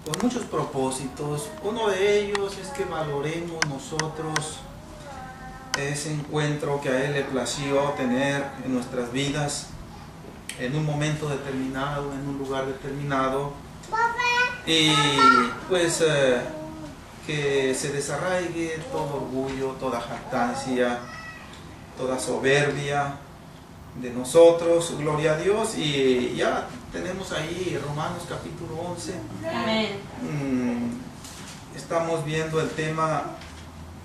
con muchos propósitos. Uno de ellos es que valoremos nosotros ese encuentro que a Él le plació tener en nuestras vidas, en un momento determinado, en un lugar determinado, y pues que se desarraigue todo orgullo, toda jactancia, toda soberbia de nosotros, gloria a Dios. Y ya tenemos ahí Romanos capítulo 11. Amén. Estamos viendo el tema: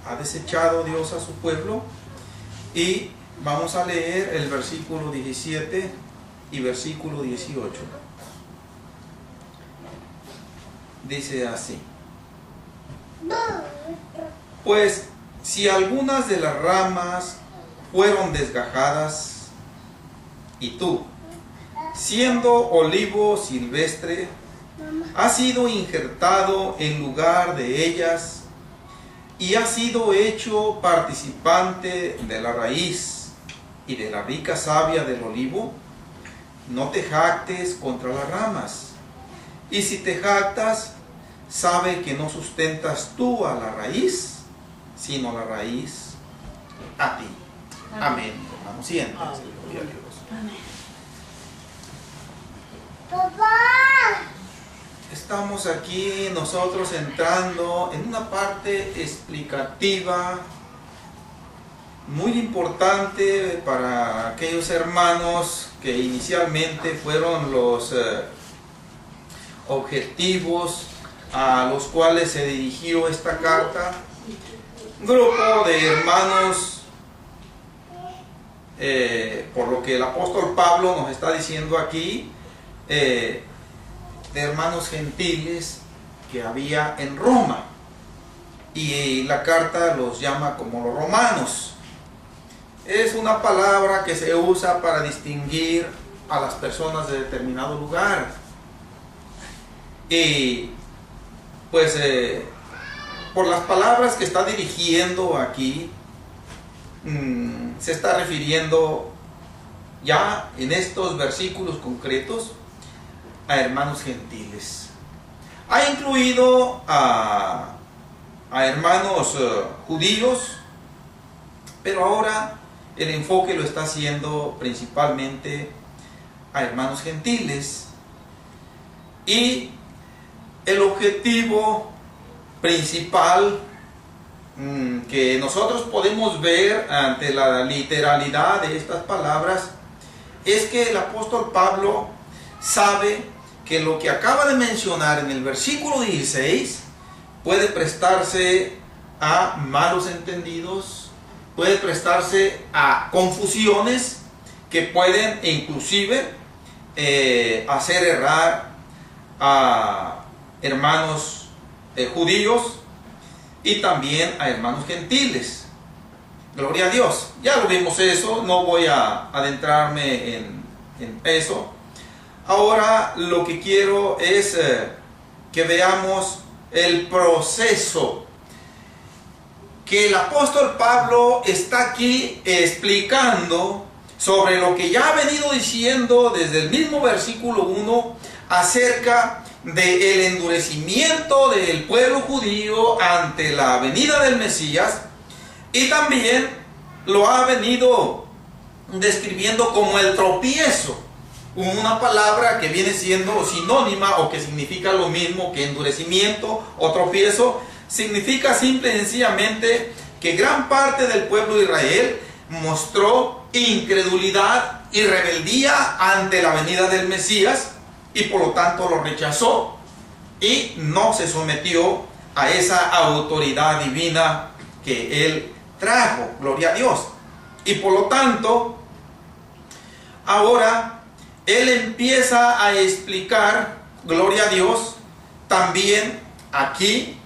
¿ha desechado Dios a su pueblo? Y vamos a leer el versículo 17 y versículo 18. Dice así: pues si algunas de las ramas fueron desgajadas, y tú, siendo olivo silvestre, has sido injertado en lugar de ellas, y has sido hecho participante de la raíz y de la rica savia del olivo, no te jactes contra las ramas. Y si te jactas, sabe que no sustentas tú a la raíz, sino la raíz a ti. Amén. Hermanos, siéntense, gloria a Dios. Amén. Estamos aquí nosotros entrando en una parte explicativa muy importante para aquellos hermanos que inicialmente fueron los objetivos a los cuales se dirigió esta carta. Un grupo de hermanos, por lo que el apóstol Pablo nos está diciendo aquí, de hermanos gentiles que había en Roma, y la carta los llama como los romanos. Es una palabra que se usa para distinguir a las personas de determinado lugar, y pues por las palabras que está dirigiendo aquí, se está refiriendo ya en estos versículos concretos a hermanos gentiles. Ha incluido a hermanos judíos, pero ahora el enfoque lo está haciendo principalmente a hermanos gentiles. Y el objetivo principal que nosotros podemos ver ante la literalidad de estas palabras es que el apóstol Pablo sabe que lo que acaba de mencionar en el versículo 16 puede prestarse a malos entendidos, puede prestarse a confusiones que pueden inclusive hacer errar a hermanos judíos y también a hermanos gentiles. Gloria a Dios. Ya lo vimos eso, no voy a adentrarme en eso. Ahora lo que quiero es que veamos el proceso que el apóstol Pablo está aquí explicando sobre lo que ya ha venido diciendo desde el mismo versículo 1 acerca del endurecimiento del pueblo judío ante la venida del Mesías, y también lo ha venido describiendo como el tropiezo, una palabra que viene siendo sinónima o que significa lo mismo que endurecimiento o tropiezo. Significa simple y sencillamente que gran parte del pueblo de Israel mostró incredulidad y rebeldía ante la venida del Mesías, y por lo tanto lo rechazó y no se sometió a esa autoridad divina que él trajo, gloria a Dios. Y por lo tanto, ahora él empieza a explicar, gloria a Dios, también aquí,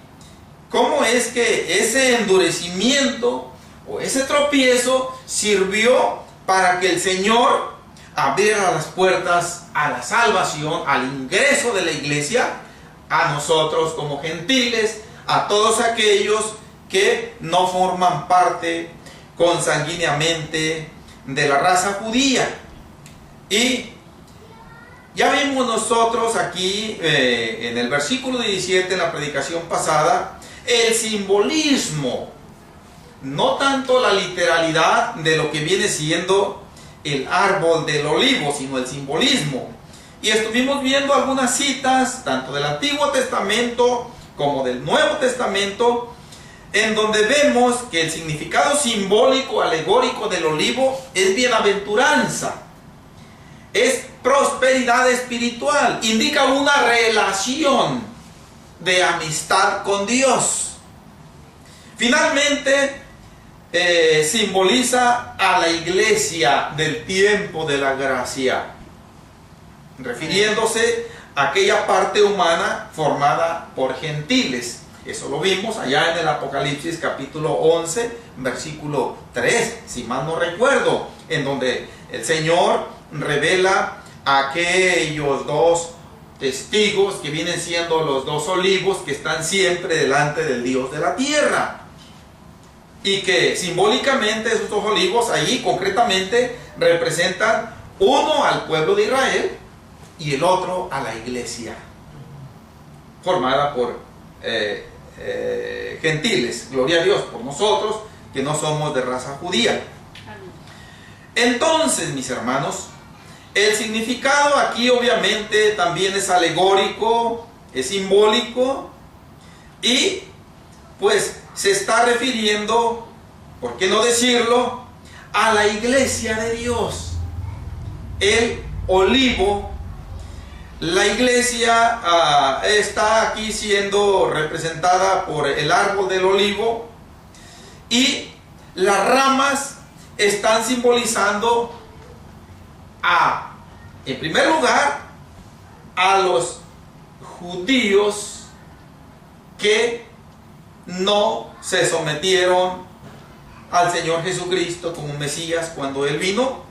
cómo es que ese endurecimiento o ese tropiezo sirvió para que el Señor abriera las puertas a la salvación, al ingreso de la iglesia, a nosotros como gentiles, a todos aquellos que no forman parte consanguíneamente de la raza judía. Y Ya vimos nosotros aquí en el versículo 17, en la predicación pasada, el simbolismo, no tanto la literalidad de lo que viene siendo el árbol del olivo, sino el simbolismo. Y estuvimos viendo algunas citas, tanto del Antiguo Testamento como del Nuevo Testamento, en donde vemos que el significado simbólico, alegórico del olivo es bienaventuranza, es prosperidad espiritual, indica una relación de amistad con Dios. Finalmente, simboliza a la iglesia del tiempo de la gracia, refiriéndose a aquella parte humana formada por gentiles. Eso lo vimos allá en el Apocalipsis capítulo 11, versículo 3, si mal no recuerdo, en donde el Señor revela a aquellos dos testigos que vienen siendo los dos olivos que están siempre delante del Dios de la tierra. Y que simbólicamente esos dos olivos ahí concretamente representan uno al pueblo de Israel y el otro a la iglesia, formada por gentiles, gloria a Dios, por nosotros que no somos de raza judía. Entonces, mis hermanos, el significado aquí obviamente también es alegórico, es simbólico y pues se está refiriendo, ¿por qué no decirlo?, a la iglesia de Dios. El olivo, la iglesia está aquí siendo representada por el árbol del olivo y las ramas están simbolizando en primer lugar, a los judíos que no se sometieron al Señor Jesucristo como Mesías cuando Él vino,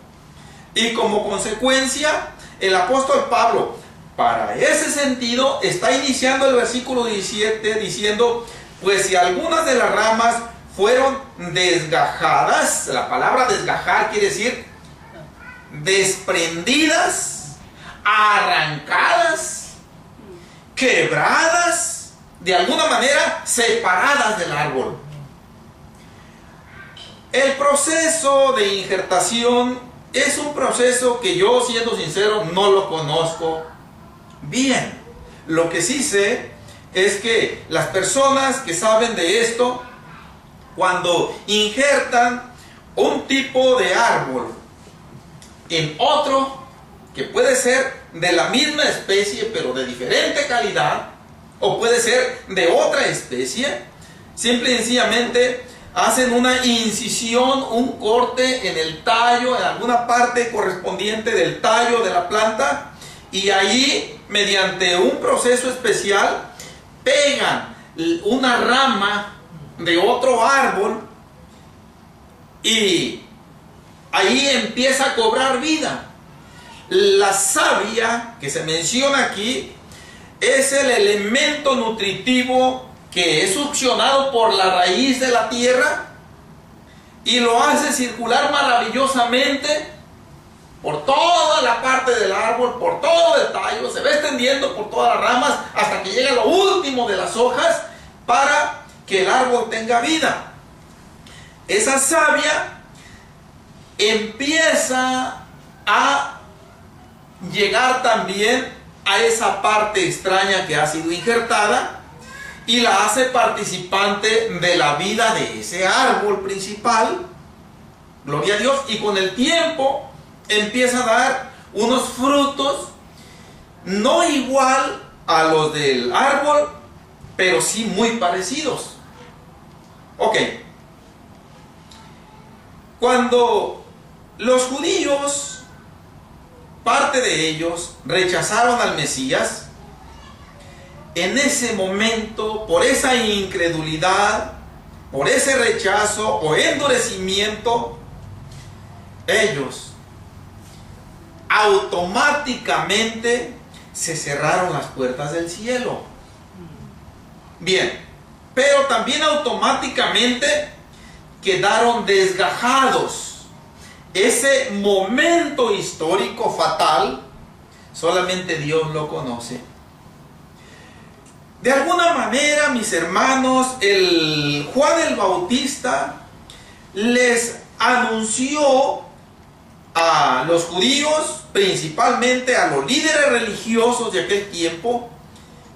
y como consecuencia el apóstol Pablo, para ese sentido, está iniciando el versículo 17 diciendo: pues si algunas de las ramas fueron desgajadas, la palabra desgajar quiere decir desprendidas, arrancadas, quebradas, de alguna manera separadas del árbol. El proceso de injertación es un proceso que yo, siendo sincero, no lo conozco bien. Lo que sí sé es que las personas que saben de esto, cuando injertan un tipo de árbol en otro, que puede ser de la misma especie pero de diferente calidad, o puede ser de otra especie, simple y sencillamente hacen una incisión, un corte en el tallo, en alguna parte correspondiente del tallo de la planta, y ahí, mediante un proceso especial, pegan una rama de otro árbol y ahí empieza a cobrar vida. La savia que se menciona aquí es el elemento nutritivo que es succionado por la raíz de la tierra y lo hace circular maravillosamente por toda la parte del árbol, por todo el tallo, se va extendiendo por todas las ramas hasta que llega a lo último de las hojas para que el árbol tenga vida. Esa savia empieza a llegar también a esa parte extraña que ha sido injertada y la hace participante de la vida de ese árbol principal, gloria a Dios, y con el tiempo empieza a dar unos frutos no igual a los del árbol, pero sí muy parecidos. Ok, cuando los judíos, parte de ellos, rechazaron al Mesías, en ese momento, por esa incredulidad, por ese rechazo o endurecimiento, ellos automáticamente se cerraron las puertas del cielo. Bien, pero también automáticamente quedaron desgajados. Ese momento histórico fatal Solamente Dios lo conoce. De alguna manera, mis hermanos, el Juan el Bautista les anunció a los judíos, principalmente a los líderes religiosos de aquel tiempo,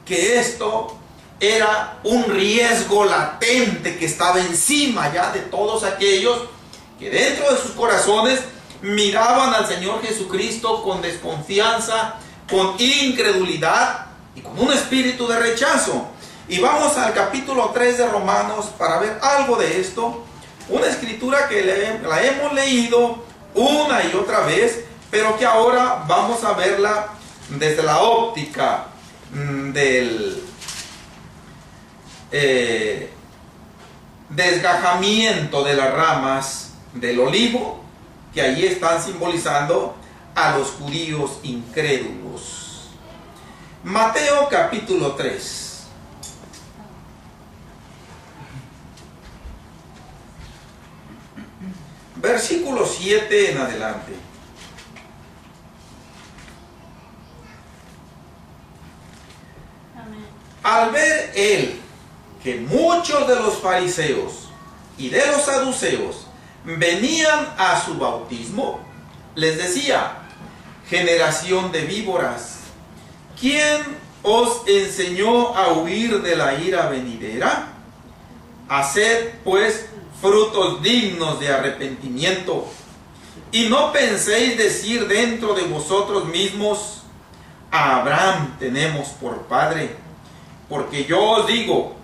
que esto era un riesgo latente que estaba encima ya de todos aquellos que dentro de sus corazones miraban al Señor Jesucristo con desconfianza, con incredulidad y con un espíritu de rechazo. Y vamos al capítulo 3 de Romanos para ver algo de esto. Una escritura que la hemos leído una y otra vez, pero que ahora vamos a verla desde la óptica del desgajamiento de las ramas del olivo, que allí están simbolizando a los judíos incrédulos. Mateo capítulo 3. Versículo 7 en adelante. Amén. Al ver él que muchos de los fariseos y de los saduceos venían a su bautismo, les decía: generación de víboras, ¿quién os enseñó a huir de la ira venidera? Haced pues frutos dignos de arrepentimiento, y no penséis decir dentro de vosotros mismos: a Abraham tenemos por padre, porque yo os digo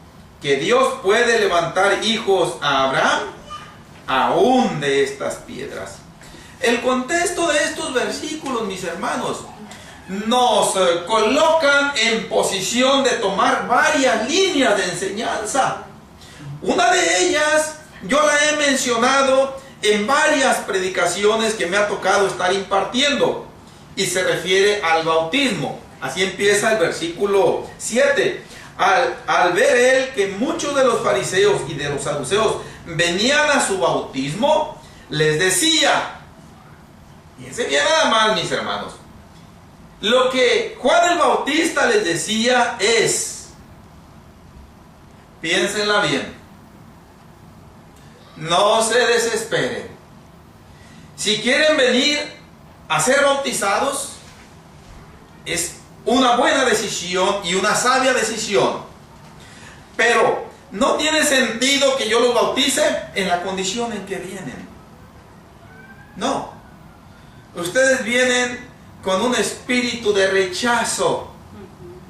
que Dios puede levantar hijos a Abraham aún de estas piedras. El contexto de estos versículos, mis hermanos, nos colocan en posición de tomar varias líneas de enseñanza. Una de ellas yo la he mencionado en varias predicaciones que me ha tocado estar impartiendo, y se refiere al bautismo. Así empieza el versículo 7. Al ver él que muchos de los fariseos y de los saduceos venían a su bautismo, les decía, fíjense bien nada más, mis hermanos, lo que Juan el Bautista les decía es, piénsenla bien, no se desesperen. Si quieren venir a ser bautizados, es una buena decisión y una sabia decisión, pero no tiene sentido que yo los bautice en la condición en que vienen. No, ustedes vienen con un espíritu de rechazo,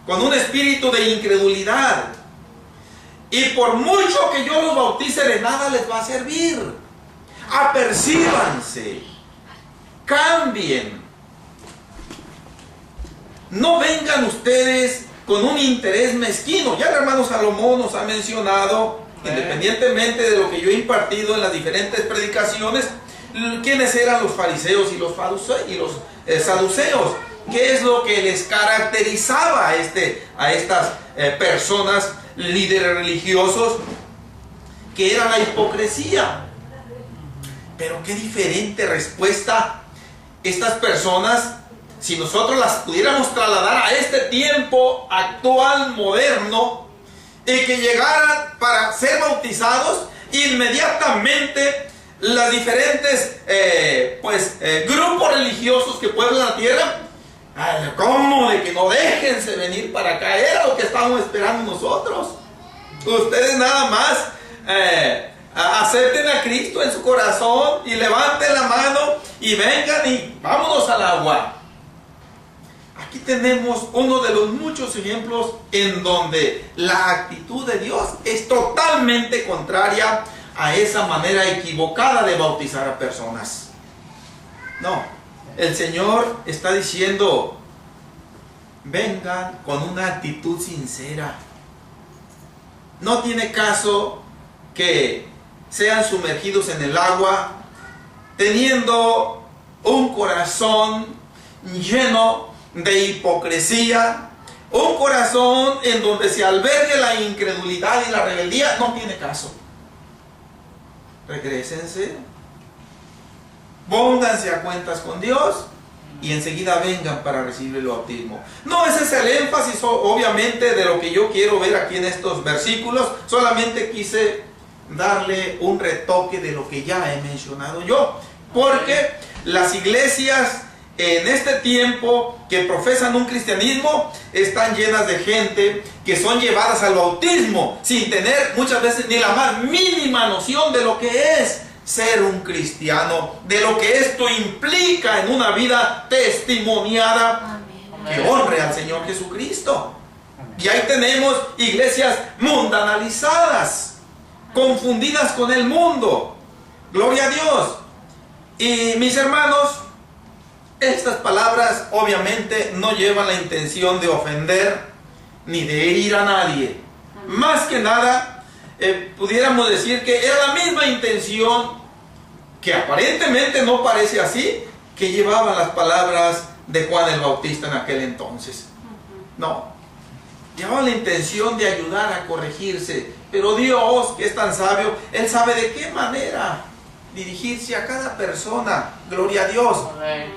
con un espíritu de incredulidad, y por mucho que yo los bautice, de nada les va a servir. Apercíbanse, cambien. No vengan ustedes con un interés mezquino. Ya el hermano Salomón nos ha mencionado, independientemente de lo que yo he impartido en las diferentes predicaciones, quiénes eran los fariseos y los saduceos, qué es lo que les caracterizaba a estas personas, líderes religiosos, que era la hipocresía. Pero qué diferente respuesta estas personas, si nosotros las pudiéramos trasladar a este tiempo actual, moderno, y que llegaran para ser bautizados, inmediatamente las diferentes grupos religiosos que pueblan la tierra, ¿cómo de que no déjense venir para acá? Era lo que estábamos esperando nosotros. Ustedes nada más acepten a Cristo en su corazón y levanten la mano y vengan y vámonos al agua. Aquí tenemos uno de los muchos ejemplos en donde la actitud de Dios es totalmente contraria a esa manera equivocada de bautizar a personas. No, el Señor está diciendo: vengan con una actitud sincera. No tiene caso que sean sumergidos en el agua teniendo un corazón lleno de hipocresía, un corazón en donde se albergue la incredulidad y la rebeldía. No tiene caso. Regrésense, pónganse a cuentas con Dios y enseguida vengan para recibir el bautismo. No, ese es el énfasis obviamente de lo que yo quiero ver aquí en estos versículos. Solamente quise darle un retoque de lo que ya he mencionado yo, porque las iglesias en este tiempo que profesan un cristianismo están llenas de gente que son llevadas al bautismo sin tener muchas veces ni la más mínima noción de lo que es ser un cristiano, de lo que esto implica en una vida testimoniada que honre al Señor Jesucristo. Y ahí tenemos iglesias mundanalizadas, confundidas con el mundo. Gloria a Dios. Y mis hermanos, estas palabras obviamente no llevan la intención de ofender ni de herir a nadie. Más que nada, pudiéramos decir que era la misma intención, que aparentemente no parece así, que llevaban las palabras de Juan el Bautista en aquel entonces. No, llevaban la intención de ayudar a corregirse. Pero Dios, que es tan sabio, Él sabe de qué manera dirigirse a cada persona. Gloria a Dios.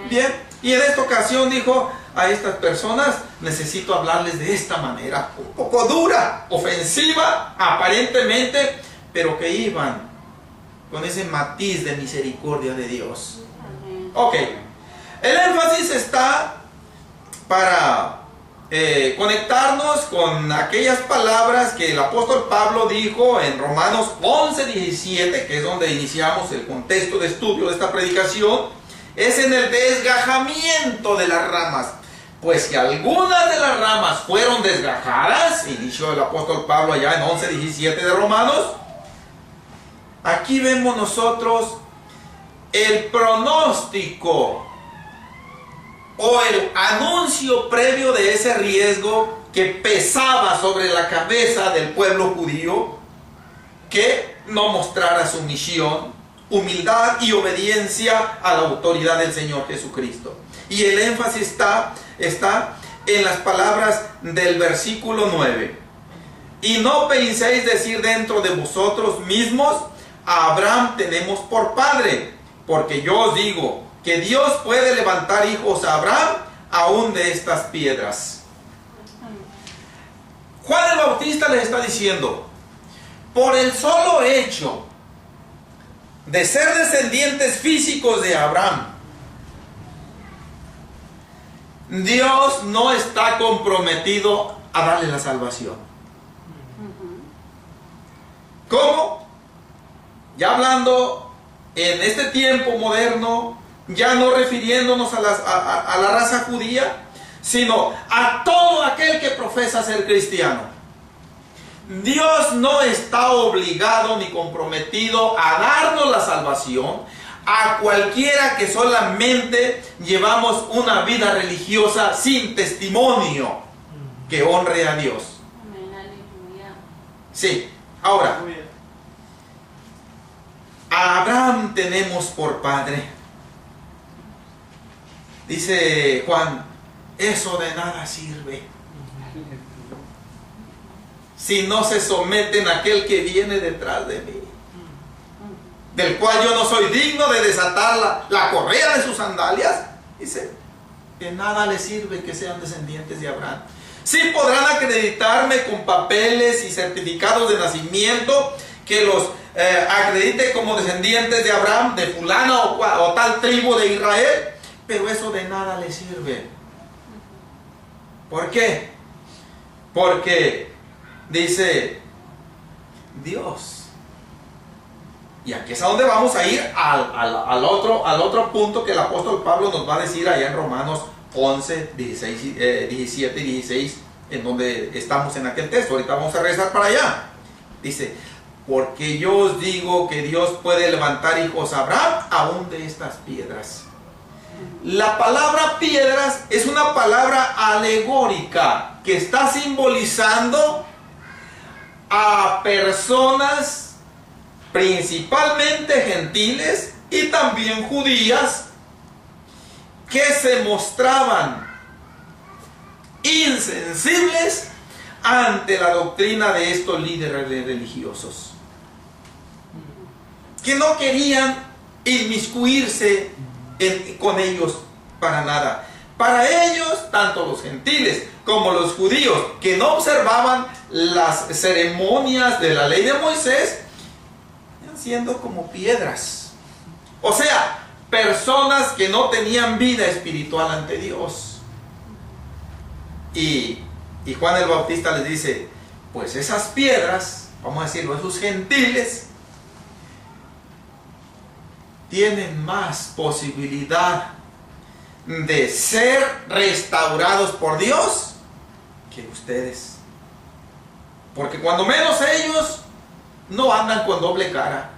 Bien, y en esta ocasión dijo: a estas personas necesito hablarles de esta manera, un poco dura, ofensiva aparentemente, pero que iban con ese matiz de misericordia de Dios. Ok, el énfasis está para conectarnos con aquellas palabras que el apóstol Pablo dijo en Romanos 11:17, que es donde iniciamos el contexto de estudio de esta predicación. Es en el desgajamiento de las ramas. Pues que algunas de las ramas fueron desgajadas, inició el apóstol Pablo allá en 11:17 de Romanos. Aquí vemos nosotros el pronóstico o el anuncio previo de ese riesgo que pesaba sobre la cabeza del pueblo judío, que no mostrara sumisión, humildad y obediencia a la autoridad del Señor Jesucristo. Y el énfasis está en las palabras del versículo 9. Y no penséis decir dentro de vosotros mismos: a Abraham tenemos por padre, porque yo os digo que Dios puede levantar hijos a Abraham aún de estas piedras. Juan el Bautista les está diciendo: por el solo hecho de ser descendientes físicos de Abraham, Dios no está comprometido a darle la salvación. ¿Cómo? Ya hablando en este tiempo moderno, ya no refiriéndonos a la raza judía, sino a todo aquel que profesa ser cristiano. Dios no está obligado ni comprometido a darnos la salvación a cualquiera que solamente llevamos una vida religiosa sin testimonio que honre a Dios. Sí, ahora, a Abraham tenemos por padre. Dice Juan: eso de nada sirve si no se someten a aquel que viene detrás de mí, del cual yo no soy digno de desatar la correa de sus sandalias. Dice: de nada les sirve que sean descendientes de Abraham. Sí podrán acreditarme con papeles y certificados de nacimiento que los acredite como descendientes de Abraham, de fulana o tal tribu de Israel, pero eso de nada les sirve. ¿Por qué? Porque dice Dios. Y aquí es a donde vamos a ir al otro punto que el apóstol Pablo nos va a decir allá en Romanos 11, 17 y 16, en donde estamos en aquel texto. Ahorita vamos a regresar para allá. Dice: porque yo os digo que Dios puede levantar hijos a Abraham aún de estas piedras. La palabra piedras es una palabra alegórica que está simbolizando a personas principalmente gentiles y también judías que se mostraban insensibles ante la doctrina de estos líderes religiosos, que no querían inmiscuirse con ellos para nada. Para ellos, tanto los gentiles como los judíos que no observaban las ceremonias de la ley de Moisés, iban siendo como piedras. O sea, personas que no tenían vida espiritual ante Dios. Y Juan el Bautista les dice, pues esas piedras, vamos a decirlo, esos gentiles, tienen más posibilidad de ser restaurados por Dios que ustedes. Porque cuando menos ellos no andan con doble cara.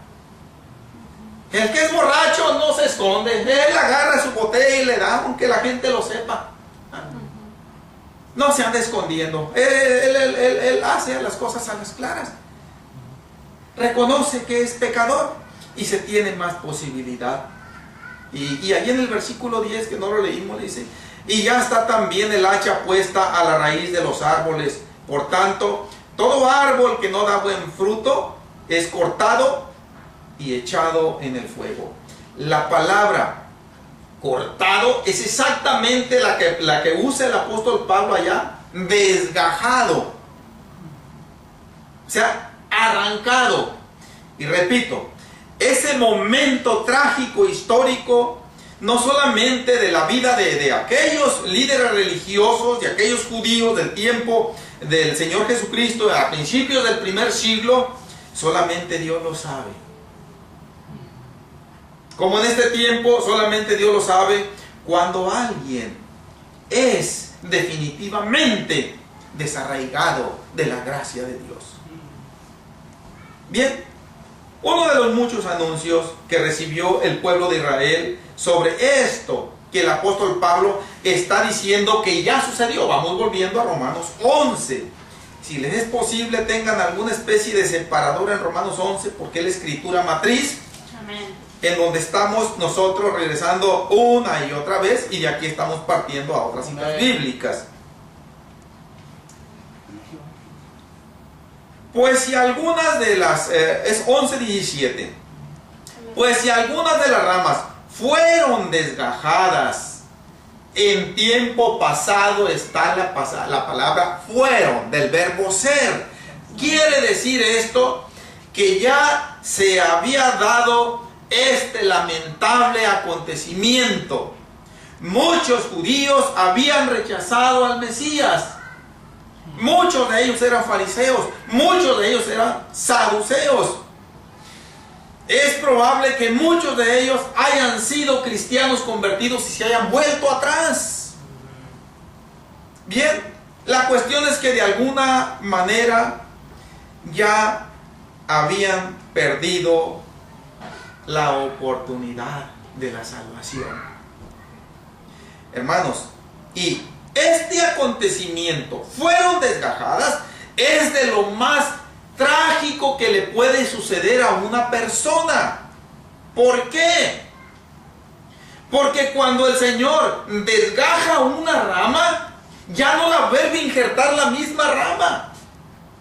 El que es borracho no se esconde, él agarra su botella y le da, aunque la gente lo sepa. No se anda escondiendo, él hace las cosas a las claras. Reconoce que es pecador y se tiene más posibilidad. Y ahí en el versículo 10, que no lo leímos, dice, y ya está también el hacha puesta a la raíz de los árboles. Por tanto, todo árbol que no da buen fruto es cortado y echado en el fuego. La palabra cortado es exactamente la que usa el apóstol Pablo allá, desgajado. O sea, arrancado. Y repito, ese momento trágico, histórico, no solamente de la vida de aquellos líderes religiosos, de aquellos judíos del tiempo del Señor Jesucristo, a principios del primer siglo, solamente Dios lo sabe. Como en este tiempo, solamente Dios lo sabe cuando alguien es definitivamente desarraigado de la gracia de Dios. Bien, uno de los muchos anuncios que recibió el pueblo de Israel sobre esto que el apóstol Pablo está diciendo que ya sucedió. Vamos volviendo a Romanos 11. Si les es posible, tengan alguna especie de separador en Romanos 11, porque es la escritura matriz. Amén. En donde estamos nosotros regresando una y otra vez, y de aquí estamos partiendo a otras citas bíblicas. Pues si algunas de las, es 11:17, pues si algunas de las ramas fueron desgajadas en tiempo pasado, está la palabra fueron, del verbo ser. Quiere decir esto, que ya se había dado este lamentable acontecimiento. Muchos judíos habían rechazado al Mesías. Muchos de ellos eran fariseos, muchos de ellos eran saduceos. Es probable que muchos de ellos hayan sido cristianos convertidos y se hayan vuelto atrás. Bien, la cuestión es que de alguna manera ya habían perdido la oportunidad de la salvación. Hermanos, y este acontecimiento, fueron desgajadas, es de lo más trágico que le puede suceder a una persona. ¿Por qué? Porque cuando el Señor desgaja una rama, ya no la vuelve a injertar la misma rama.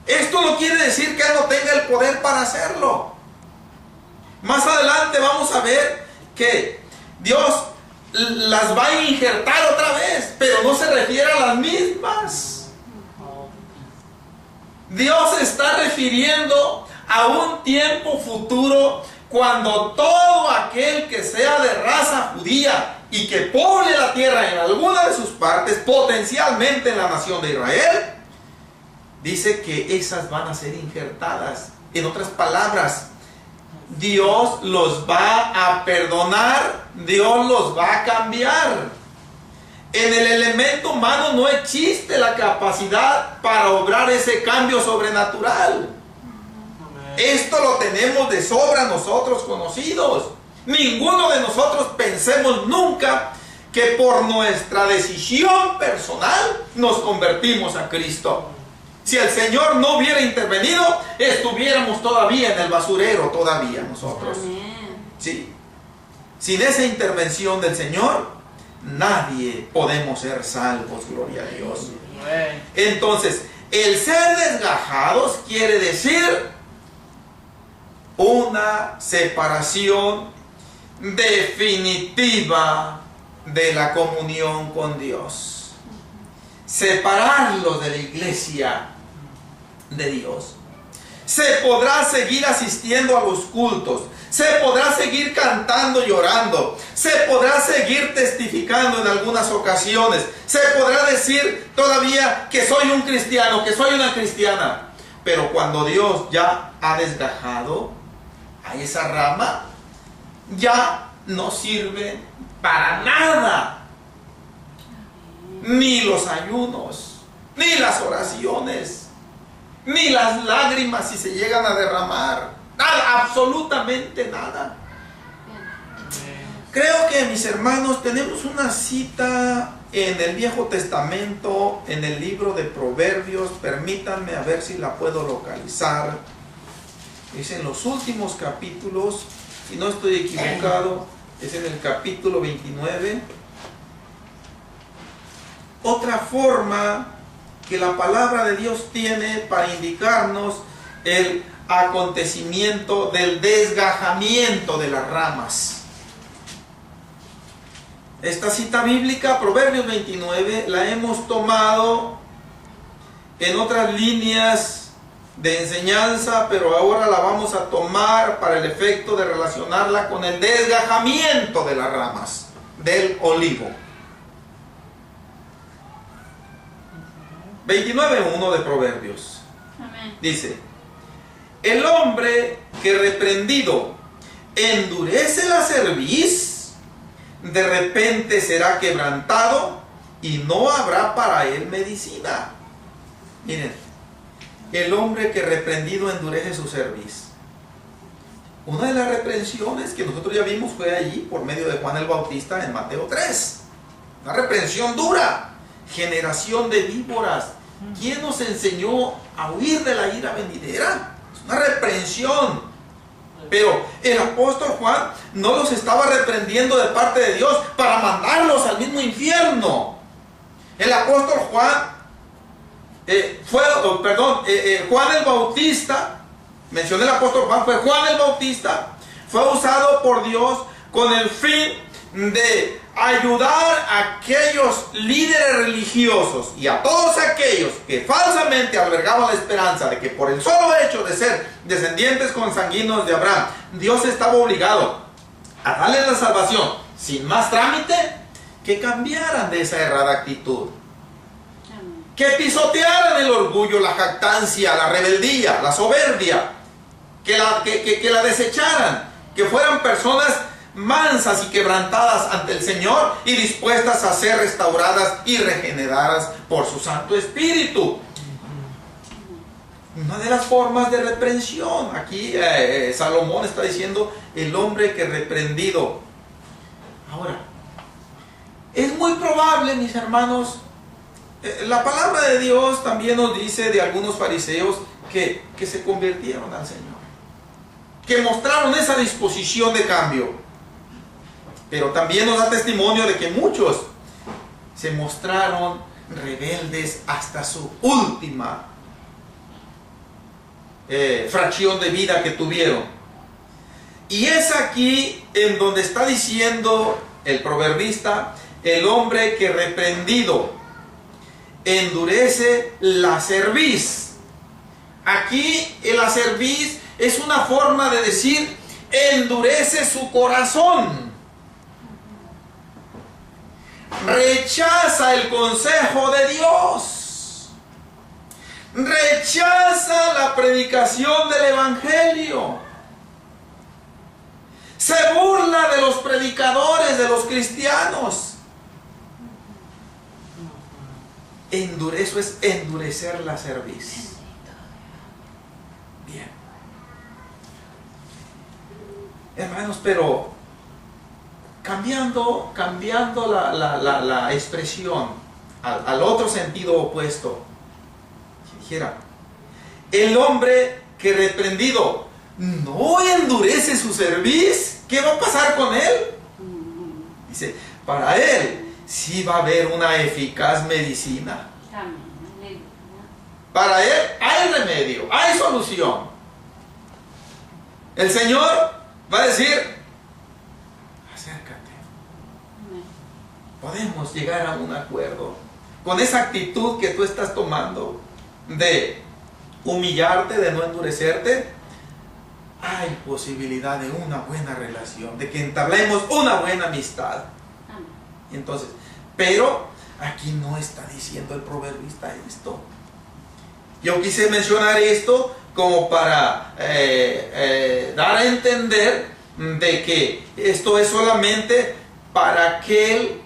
Esto no quiere decir que Él no tenga el poder para hacerlo. Más adelante vamos a ver que Dios las va a injertar otra vez, pero no se refiere a las mismas. Dios se está refiriendo a un tiempo futuro cuando todo aquel que sea de raza judía y que poble la tierra en alguna de sus partes, potencialmente en la nación de Israel, dice que esas van a ser injertadas. En otras palabras, Dios los va a perdonar, Dios los va a cambiar. En el elemento humano no existe la capacidad para obrar ese cambio sobrenatural. Esto lo tenemos de sobra nosotros conocidos. Ninguno de nosotros pensemos nunca que por nuestra decisión personal nos convertimos a Cristo. Si el Señor no hubiera intervenido, estuviéramos todavía en el basurero, todavía nosotros. ¿Sí? Sin esa intervención del Señor, nadie podemos ser salvos, gloria a Dios. Entonces, el ser desgajados quiere decir una separación definitiva de la comunión con Dios, separarlos de la iglesia de Dios. Se podrá seguir asistiendo a los cultos, se podrá seguir cantando y orando, se podrá seguir testificando en algunas ocasiones, se podrá decir todavía que soy un cristiano, que soy una cristiana, pero cuando Dios ya ha desgajado a esa rama, ya no sirve para nada. Ni los ayunos, ni las oraciones, ni las lágrimas si se llegan a derramar. Nada, absolutamente nada. Creo que, mis hermanos, tenemos una cita en el Viejo Testamento, en el libro de Proverbios. Permítanme a ver si la puedo localizar. Es en los últimos capítulos, si no estoy equivocado, es en el capítulo 29. Otra forma que la palabra de Dios tiene para indicarnos el acontecimiento del desgajamiento de las ramas. Esta cita bíblica, Proverbios 29, la hemos tomado en otras líneas de enseñanza, pero ahora la vamos a tomar para el efecto de relacionarla con el desgajamiento de las ramas del olivo. 29:1 de Proverbios. Amén. Dice: el hombre que reprendido endurece la cerviz, de repente será quebrantado y no habrá para él medicina. Miren, el hombre que reprendido endurece su cerviz. Una de las reprensiones que nosotros ya vimos fue allí por medio de Juan el Bautista en Mateo 3. Una reprensión dura. Generación de víboras. ¿Quién nos enseñó a huir de la ira venidera? Es una reprensión. Pero el apóstol Juan no los estaba reprendiendo de parte de Dios para mandarlos al mismo infierno. El apóstol Juan Juan el Bautista, mencioné el apóstol Juan, fue Juan el Bautista, fue usado por Dios con el fin de ayudar a aquellos líderes religiosos y a todos aquellos que falsamente albergaban la esperanza de que por el solo hecho de ser descendientes consanguíneos de Abraham, Dios estaba obligado a darles la salvación sin más trámite, que cambiaran de esa errada actitud, que pisotearan el orgullo, la jactancia, la rebeldía, la soberbia, que la desecharan, que fueran personas mansas y quebrantadas ante el Señor y dispuestas a ser restauradas y regeneradas por su Santo Espíritu. Una de las formas de reprensión, aquí Salomón está diciendo el hombre que reprendido. Ahora, es muy probable, mis hermanos, la palabra de Dios también nos dice de algunos fariseos que se convirtieron al Señor, que mostraron esa disposición de cambio. Pero también nos da testimonio de que muchos se mostraron rebeldes hasta su última fracción de vida que tuvieron. Y es aquí en donde está diciendo el proverbista: el hombre que reprendido endurece la cerviz. Aquí la cerviz es una forma de decir endurece su corazón. Rechaza el consejo de Dios. Rechaza la predicación del Evangelio. Se burla de los predicadores, de los cristianos. Eso es endurecer la cerviz. Bien. Hermanos, pero cambiando la expresión al otro sentido opuesto, si dijera, el hombre que reprendido no endurece su cerviz, ¿qué va a pasar con él? Dice, para él sí va a haber una eficaz medicina. Para él hay remedio, hay solución. El Señor va a decir: acércate, podemos llegar a un acuerdo. Con esa actitud que tú estás tomando de humillarte, de no endurecerte, hay posibilidad de una buena relación, de que entablemos una buena amistad. Entonces, pero aquí no está diciendo el proverbista esto. Yo quise mencionar esto como para dar a entender de que esto es solamente para aquel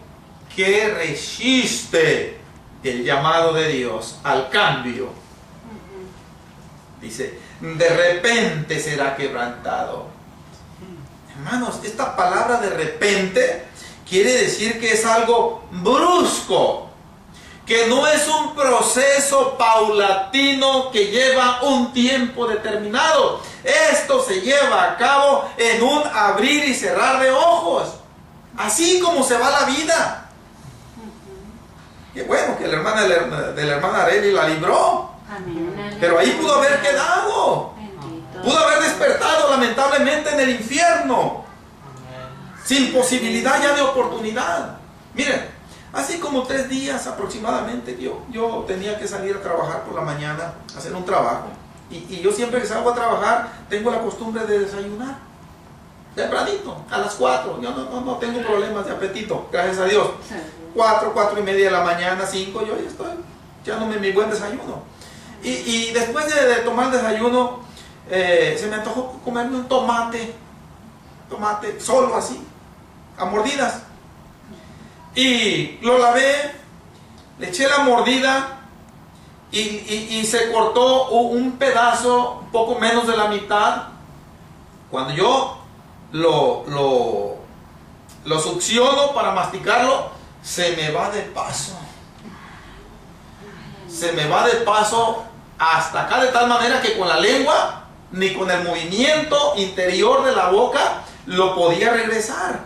que resiste el llamado de Dios al cambio. Dice, de repente será quebrantado. Hermanos, esta palabra de repente quiere decir que es algo brusco, que no es un proceso paulatino que lleva un tiempo determinado. Esto se lleva a cabo en un abrir y cerrar de ojos, así como se va la vida. Qué bueno que la hermana de la hermana Arely la libró. Amén. Pero ahí pudo haber quedado. Bendito. Pudo haber despertado lamentablemente en el infierno. Amén. Sin posibilidad ya de oportunidad. Miren, así como 3 días aproximadamente yo tenía que salir a trabajar por la mañana, a hacer un trabajo. Y yo siempre que salgo a trabajar tengo la costumbre de desayunar tempranito, a las 4. Yo no tengo problemas de apetito, gracias a Dios. 4, 4:30 de la mañana, 5, yo ya estoy echándome mi buen desayuno. Y después de tomar el desayuno, se me antojó comerme un tomate solo así, a mordidas. Y lo lavé, le eché la mordida y se cortó un pedazo, un poco menos de la mitad. Cuando yo lo succiono para masticarlo, se me va de paso. Se me va de paso hasta acá, de tal manera que con la lengua ni con el movimiento interior de la boca lo podía regresar.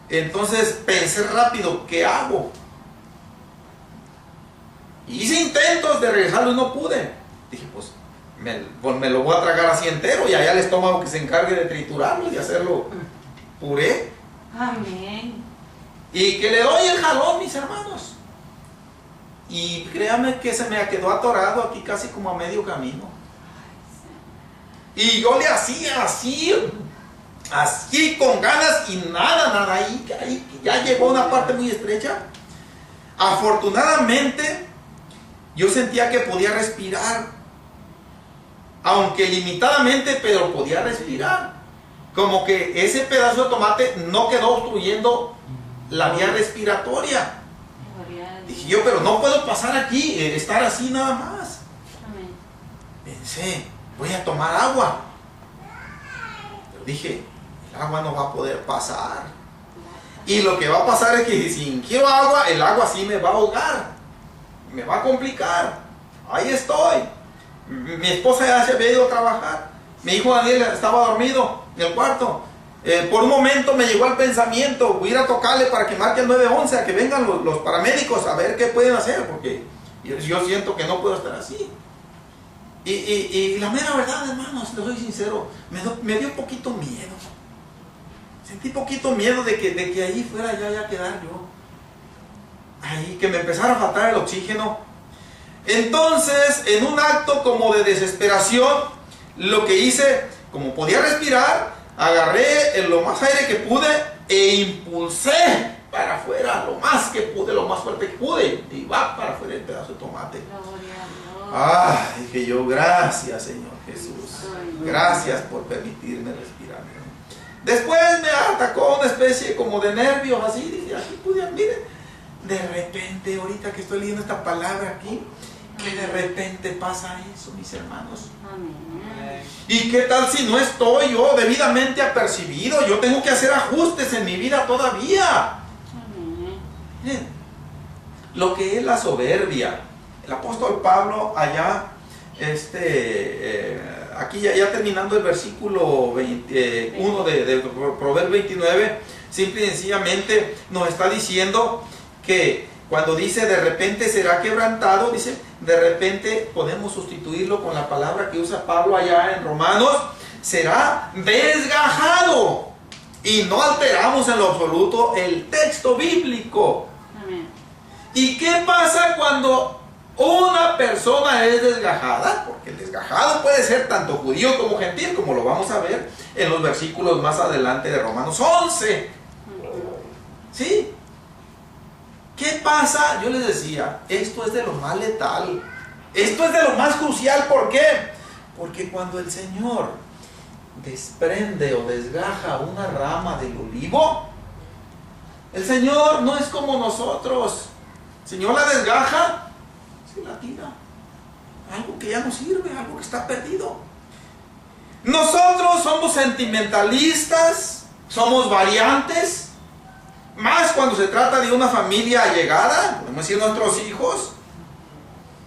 Entonces pensé rápido, ¿qué hago? Hice intentos de regresarlo y no pude. Dije, pues me lo voy a tragar así entero y allá el estómago que se encargue de triturarlo y de hacerlo puré. Amén. Y que le doy el jalón, mis hermanos. Y créanme que se me quedó atorado aquí casi como a medio camino. Y yo le hacía así con ganas y nada, ahí ya llegó a una parte muy estrecha. Afortunadamente, yo sentía que podía respirar, aunque limitadamente, pero podía respirar. Como que ese pedazo de tomate no quedó obstruyendo la vía respiratoria. Dije yo, pero no puedo pasar aquí, estar así nada más. Amén. Pensé, voy a tomar agua. Pero dije, el agua no va a poder pasar. Y lo que va a pasar es que si quiero agua, el agua sí me va a ahogar. Me va a complicar. Ahí estoy. Mi esposa ya se había ido a trabajar. Mi hijo Daniel estaba dormido en el cuarto. Por un momento me llegó el pensamiento, voy a ir a tocarle para que marque el 911, a que vengan los paramédicos a ver qué pueden hacer, porque yo siento que no puedo estar así. Y la mera verdad, hermanos, les soy sincero, me dio poquito miedo. Sentí poquito miedo de que ahí fuera ya a quedar yo. Ahí, que me empezara a faltar el oxígeno. Entonces, en un acto como de desesperación, lo que hice, como podía respirar, agarré lo más aire que pude e impulsé para afuera lo más que pude, lo más fuerte que pude, y va para afuera el pedazo de tomate. Dije yo, gracias Señor Jesús, gracias por permitirme respirar. Después me atacó una especie como de nervios así, dije, aquí pude, miren, de repente, ahorita que estoy leyendo esta palabra aquí, que de repente pasa eso, mis hermanos. Amén. ¿Y qué tal si no estoy yo debidamente apercibido? Yo tengo que hacer ajustes en mi vida todavía. Miren, lo que es la soberbia. El apóstol Pablo allá, aquí ya terminando el versículo 21 de Proverbios 29, simple y sencillamente nos está diciendo que cuando dice de repente será quebrantado, dice de repente, podemos sustituirlo con la palabra que usa Pablo allá en Romanos, será desgajado. y no alteramos en lo absoluto el texto bíblico. Amén. ¿Y qué pasa cuando una persona es desgajada? Porque el desgajado puede ser tanto judío como gentil, como lo vamos a ver en los versículos más adelante de Romanos 11. ¿Sí? ¿Qué pasa? Yo les decía, esto es de lo más letal. Esto es de lo más crucial. ¿Por qué? Porque cuando el Señor desprende o desgaja una rama del olivo, el Señor no es como nosotros. El Señor la desgaja, se la tira. Algo que ya no sirve, algo que está perdido. Nosotros somos sentimentalistas, somos variantes, más cuando se trata de una familia allegada, podemos decir nuestros hijos,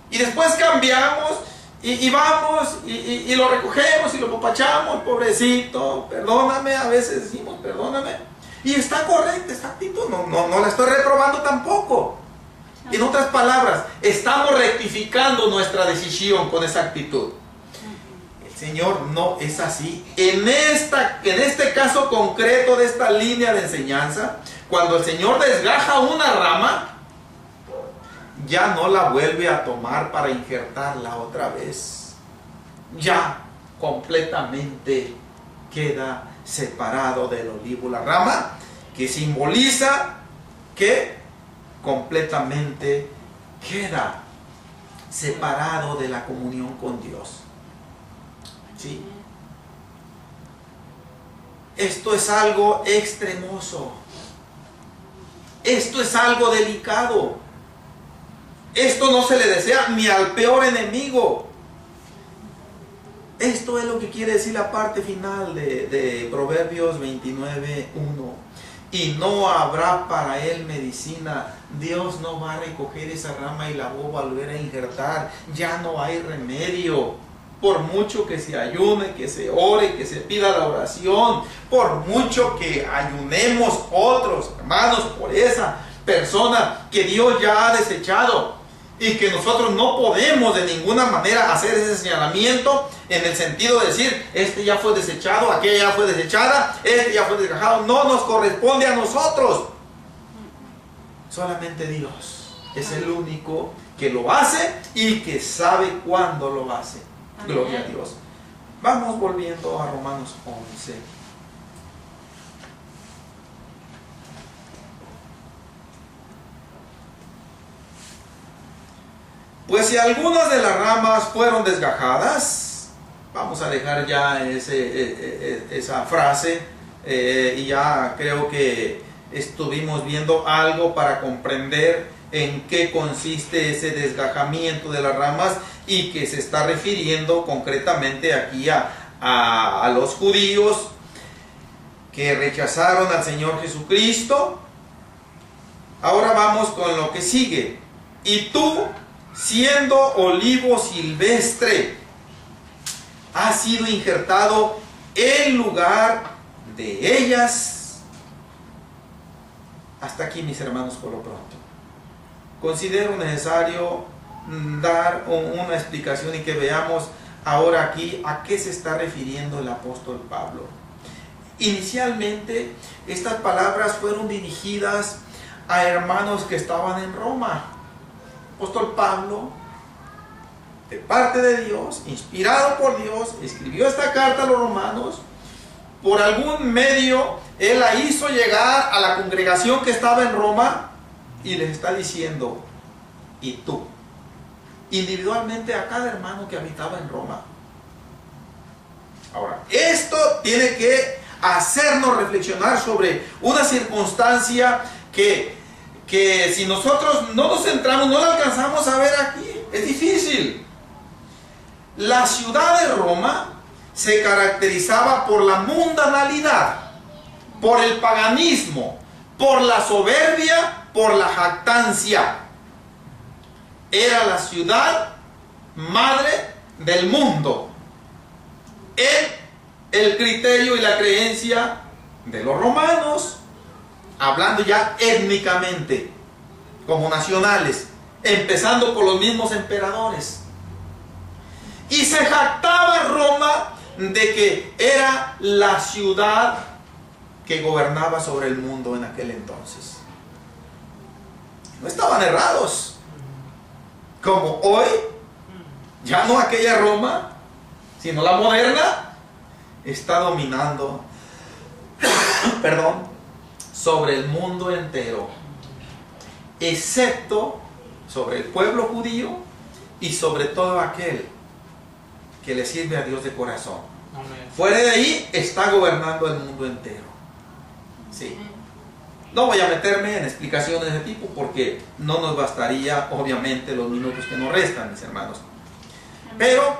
y después cambiamos y vamos y lo recogemos y lo popachamos, pobrecito, perdóname, a veces decimos perdóname, y está correcta esta actitud, no la estoy reprobando tampoco. En otras palabras, estamos rectificando nuestra decisión con esa actitud. El Señor no es así. En este caso concreto de esta línea de enseñanza, cuando el Señor desgaja una rama, ya no la vuelve a tomar para injertarla otra vez. Ya completamente queda separado del olivo la rama, que simboliza que completamente queda separado de la comunión con Dios. ¿Sí? Esto es algo extremoso. Esto es algo delicado. Esto no se le desea ni al peor enemigo. Esto es lo que quiere decir la parte final de Proverbios 29:1. Y no habrá para él medicina. Dios no va a recoger esa rama y la va a volver a injertar. Ya no hay remedio. Por mucho que se ayune, que se ore, que se pida la oración, por mucho que ayunemos otros hermanos por esa persona que Dios ya ha desechado, y que nosotros no podemos de ninguna manera hacer ese señalamiento en el sentido de decir, este ya fue desechado, aquella ya fue desechada, este ya fue desgajado. No nos corresponde a nosotros. Solamente Dios es el único que lo hace y que sabe cuándo lo hace. Gloria a Dios. Vamos volviendo a Romanos 11. Pues si algunas de las ramas fueron desgajadas, vamos a dejar ya esa frase, y ya creo que estuvimos viendo algo para comprender en qué consiste ese desgajamiento de las ramas, y que se está refiriendo concretamente aquí a los judíos que rechazaron al Señor Jesucristo. Ahora vamos con lo que sigue. Y tú, siendo olivo silvestre, has sido injertado en lugar de ellas. Hasta aquí, mis hermanos, por lo pronto. Considero necesario dar una explicación y que veamos ahora aquí a qué se está refiriendo el apóstol Pablo. Inicialmente, estas palabras fueron dirigidas a hermanos que estaban en Roma. El apóstol Pablo, de parte de Dios, inspirado por Dios, escribió esta carta a los romanos. Por algún medio, él la hizo llegar a la congregación que estaba en Roma y les está diciendo, y tú, individualmente a cada hermano que habitaba en Roma. Ahora, esto tiene que hacernos reflexionar sobre una circunstancia que si nosotros no nos centramos, no la alcanzamos a ver aquí. Es difícil. La ciudad de Roma se caracterizaba por la mundanalidad, por el paganismo, por la soberbia, por la jactancia. Era la ciudad madre del mundo. El criterio y la creencia de los romanos, hablando ya étnicamente, como nacionales, empezando por los mismos emperadores. Y se jactaba Roma de que era la ciudad que gobernaba sobre el mundo en aquel entonces. No estaban errados. Como hoy, ya no aquella Roma, sino la moderna, está dominando, perdón, sobre el mundo entero, excepto sobre el pueblo judío y sobre todo aquel que le sirve a Dios de corazón. Amén. Fuera de ahí está gobernando el mundo entero. Sí. No voy a meterme en explicaciones de ese tipo porque no nos bastaría, obviamente, los minutos que nos restan, mis hermanos. Pero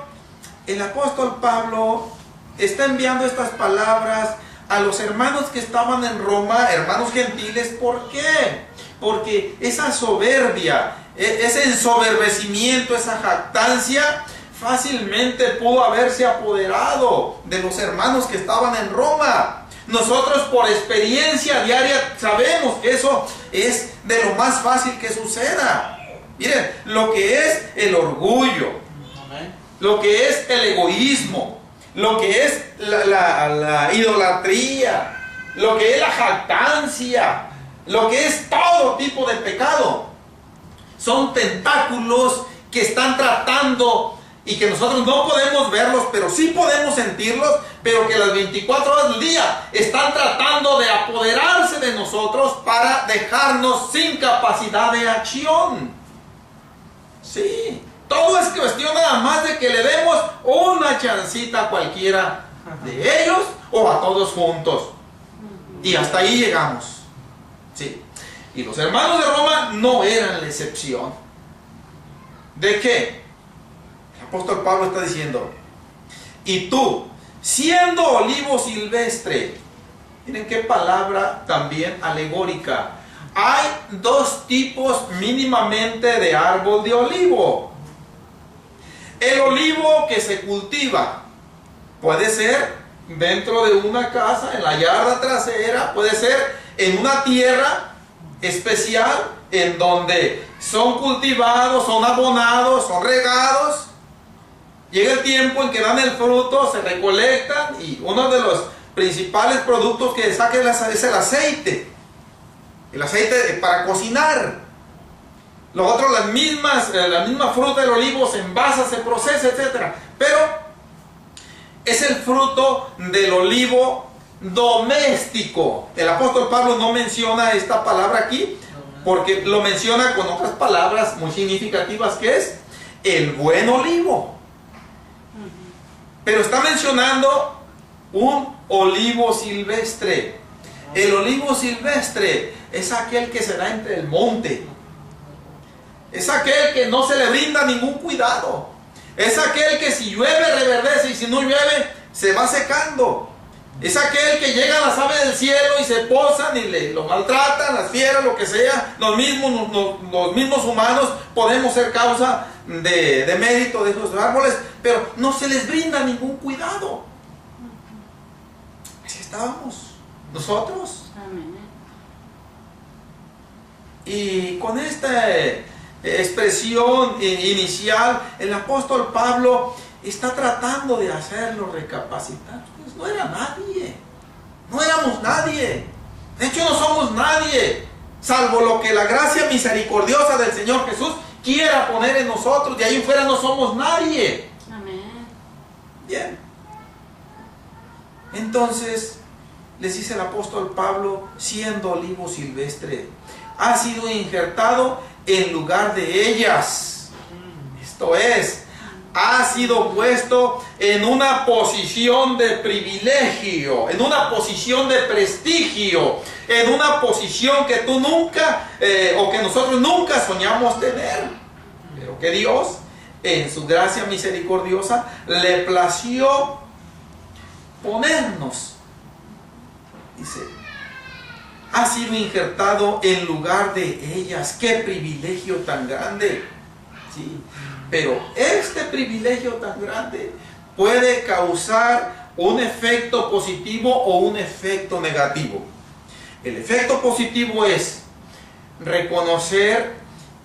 el apóstol Pablo está enviando estas palabras a los hermanos que estaban en Roma, hermanos gentiles. ¿Por qué? Porque esa soberbia, ese ensoberbecimiento, esa jactancia, fácilmente pudo haberse apoderado de los hermanos que estaban en Roma. Nosotros por experiencia diaria sabemos que eso es de lo más fácil que suceda. Miren, lo que es el orgullo, lo que es el egoísmo, lo que es la idolatría, lo que es la jactancia, lo que es todo tipo de pecado, son tentáculos que están tratando y que nosotros no podemos verlos, pero sí podemos sentirlos, pero que las 24 horas del día están tratando de apoderarse de nosotros para dejarnos sin capacidad de acción. Sí, todo es cuestión nada más de que le demos una chancita a cualquiera de ellos o a todos juntos. Y hasta ahí llegamos. Sí. Y los hermanos de Roma no eran la excepción. ¿De qué? El apóstol Pablo está diciendo: y tú, siendo olivo silvestre. Miren qué palabra también alegórica. Hay dos tipos mínimamente de árbol de olivo. El olivo que se cultiva puede ser dentro de una casa, en la yarda trasera, puede ser en una tierra especial en donde son cultivados, son abonados, son regados. Llega el tiempo en que dan el fruto, se recolectan y uno de los principales productos que saquen es el aceite. El aceite para cocinar. Lo otro, la misma fruta del olivo se envasa, se procesa, etc. Pero es el fruto del olivo doméstico. El apóstol Pablo no menciona esta palabra aquí porque lo menciona con otras palabras muy significativas, que es el buen olivo. Pero está mencionando un olivo silvestre. El olivo silvestre es aquel que se da entre el monte. Es aquel que no se le brinda ningún cuidado. Es aquel que si llueve reverdece y si no llueve se va secando. Es aquel que llegan las aves del cielo y se posan y lo maltratan, las fieras, lo que sea. Los mismos humanos podemos ser causa de mérito de esos árboles, pero no se les brinda ningún cuidado. Así estábamos nosotros. Amén. Y con esta expresión inicial, el apóstol Pablo está tratando de hacerlo recapacitar. Pues no era nadie, no éramos nadie, de hecho no somos nadie, salvo lo que la gracia misericordiosa del Señor Jesús quiera poner en nosotros. De ahí en fuera no somos nadie. Amén. Bien, entonces les dice el apóstol Pablo: siendo olivo silvestre, ha sido injertado en lugar de ellas. Esto es, ha sido puesto en una posición de privilegio, en una posición de prestigio, en una posición que tú nunca, o que nosotros nunca soñamos tener, pero que Dios, en su gracia misericordiosa, le plació ponernos. Dice: ha sido injertado en lugar de ellas. ¡Qué privilegio tan grande! ¿Sí? Pero este privilegio tan grande puede causar un efecto positivo o un efecto negativo. El efecto positivo es reconocer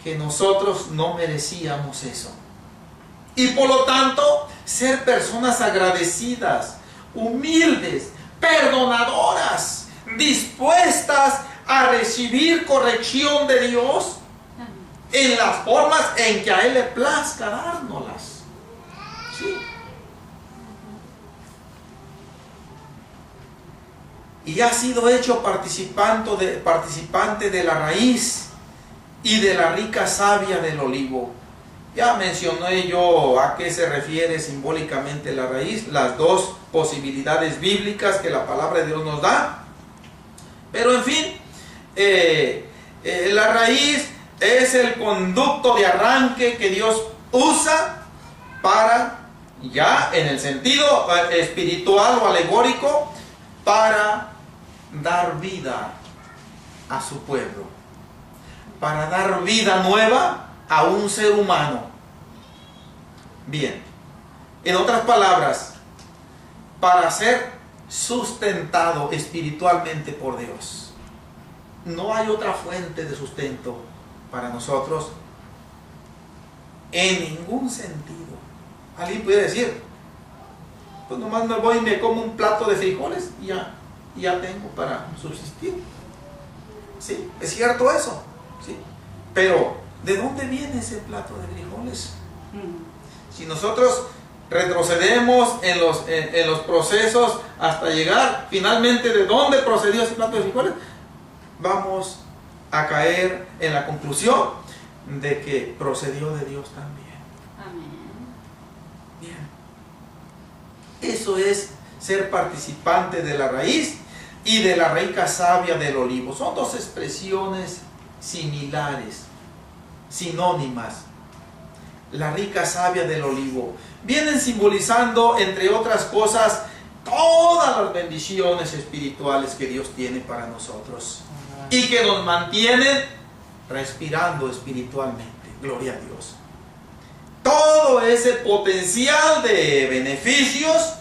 que nosotros no merecíamos eso. Y por lo tanto, ser personas agradecidas, humildes, perdonadoras, dispuestas a recibir corrección de Dios en las formas en que a Él le plazca dárnoslas. ¿Sí? Y ha sido hecho participante de la raíz y de la rica savia del olivo. Ya mencioné yo a qué se refiere simbólicamente la raíz, las dos posibilidades bíblicas que la palabra de Dios nos da. Pero en fin, la raíz es el conducto de arranque que Dios usa para, ya en el sentido espiritual o alegórico, para dar vida a su pueblo, para dar vida nueva a un ser humano. Bien, en otras palabras, para ser sustentado espiritualmente por Dios. No hay otra fuente de sustento para nosotros en ningún sentido. Alguien puede decir, pues nomás me voy y me como un plato de frijoles y ya tengo para subsistir. Sí, es cierto eso, sí. Pero ¿de dónde viene ese plato de frijoles? Si nosotros retrocedemos en los procesos hasta llegar finalmente de dónde procedió ese plato de frijoles, vamos a caer en la conclusión de que procedió de Dios también. Amén. Bien. Eso es ser participante de la raíz y de la rica savia del olivo. Son dos expresiones similares, sinónimas. La rica savia del olivo. Vienen simbolizando, entre otras cosas, todas las bendiciones espirituales que Dios tiene para nosotros y que nos mantienen respirando espiritualmente. Gloria a Dios. Todo ese potencial de beneficios,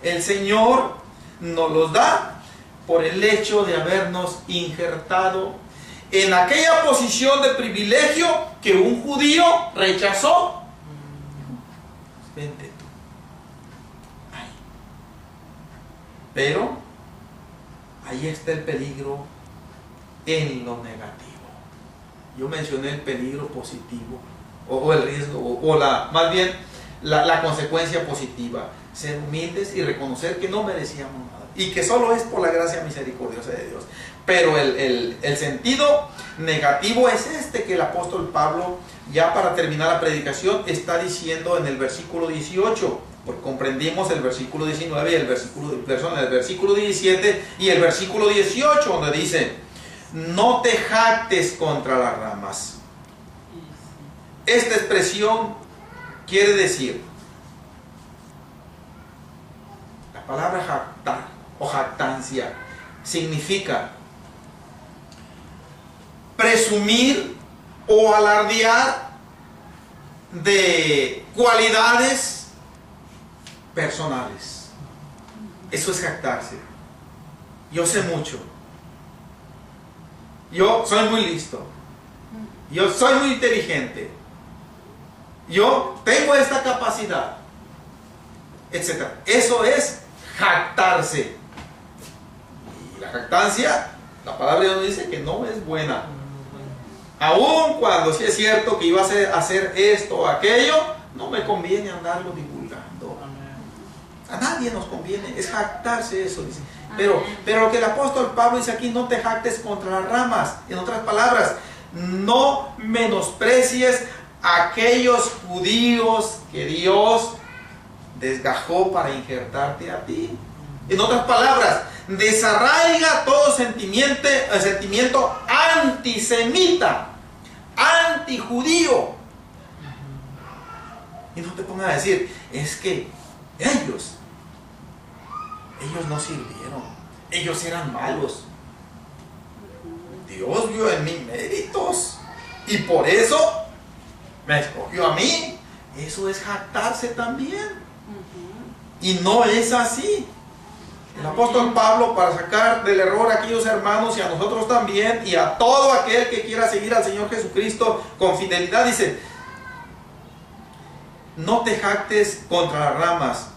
el Señor nos los da por el hecho de habernos injertado en aquella posición de privilegio que un judío rechazó. Vente tú. Ay. Pero ahí está el peligro en lo negativo. Yo mencioné el peligro positivo, o el riesgo, más bien la consecuencia positiva. Ser humildes y reconocer que no merecíamos nada y que solo es por la gracia misericordiosa de Dios. Pero el sentido negativo es este que el apóstol Pablo, ya para terminar la predicación, está diciendo en el versículo 18, porque comprendimos el versículo 19 y el versículo 17 y el versículo 18, donde dice: no te jactes contra las ramas. Esta expresión quiere decir, la palabra jactar o jactancia significa presumir o alardear de cualidades personales. Eso es jactarse. Yo sé mucho. Yo soy muy listo. Yo soy muy inteligente. Yo tengo esta capacidad, etc. Eso es jactarse. Y la jactancia, la palabra de Dios dice que no es buena. Aun cuando sí es cierto que iba a hacer esto o aquello, no me conviene andarlo divulgando. A nadie nos conviene, es jactarse eso, dice. Pero lo que el apóstol Pablo dice aquí: no te jactes contra las ramas. En otras palabras, no menosprecies a aquellos judíos que Dios desgajó para injertarte a ti. En otras palabras, desarraiga todo sentimiento antisemita, antijudío. Y no te pongas a decir, es que ellos no sirvieron, ellos eran malos. Dios vio en mí méritos y por eso me escogió a mí. Eso es jactarse también. Y no es así. El apóstol Pablo, para sacar del error a aquellos hermanos y a nosotros también, y a todo aquel que quiera seguir al Señor Jesucristo con fidelidad, dice: no te jactes contra las ramas,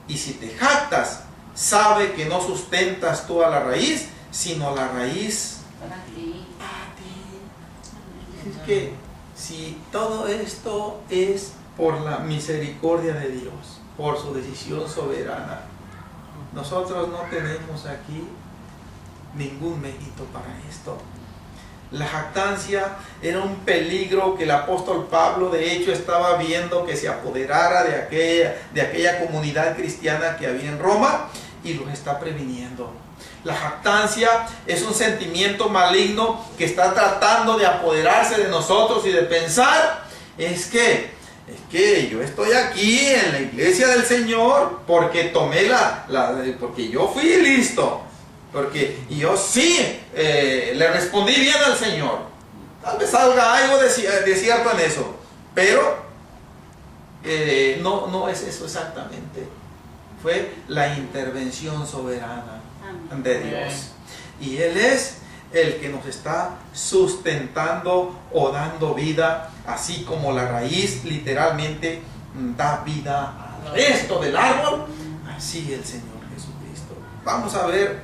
y si te jactas, sabe que no sustentas toda la raíz, sino la raíz Para ti. a ti. Es que si todo esto es por la misericordia de Dios, por su decisión soberana, nosotros no tenemos aquí ningún mérito para esto. La jactancia era un peligro que el apóstol Pablo de hecho estaba viendo que se apoderara de aquella comunidad cristiana que había en Roma, y los está previniendo. La jactancia es un sentimiento maligno que está tratando de apoderarse de nosotros y de pensar, es que yo estoy aquí en la iglesia del Señor porque tomé porque yo fui listo. Porque yo sí le respondí bien al Señor. Tal vez salga algo de cierto en eso, pero no es eso exactamente. Fue la intervención soberana de Dios. Y Él es el que nos está sustentando o dando vida, así como la raíz literalmente da vida al resto del árbol. Así el Señor. Vamos a ver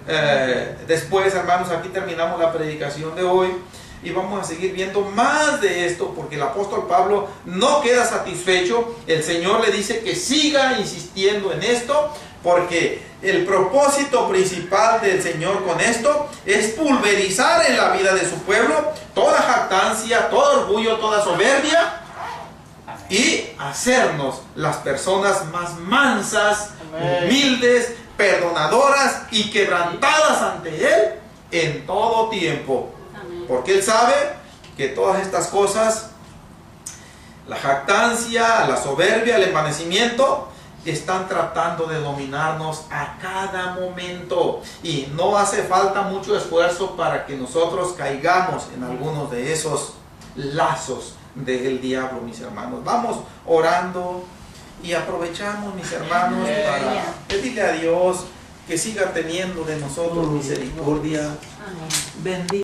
después, hermanos, aquí terminamos la predicación de hoy y vamos a seguir viendo más de esto, porque el apóstol Pablo no queda satisfecho. El Señor le dice que siga insistiendo en esto, porque el propósito principal del Señor con esto es pulverizar en la vida de su pueblo toda jactancia, todo orgullo, toda soberbia, y hacernos las personas más mansas, humildes, perdonadoras y quebrantadas ante Él en todo tiempo. Porque Él sabe que todas estas cosas, la jactancia, la soberbia, el envanecimiento, están tratando de dominarnos a cada momento, y no hace falta mucho esfuerzo para que nosotros caigamos en algunos de esos lazos del diablo, mis hermanos. Vamos orando y aprovechamos, mis hermanos, para pedirle a Dios que siga teniendo de nosotros misericordia. Bendito.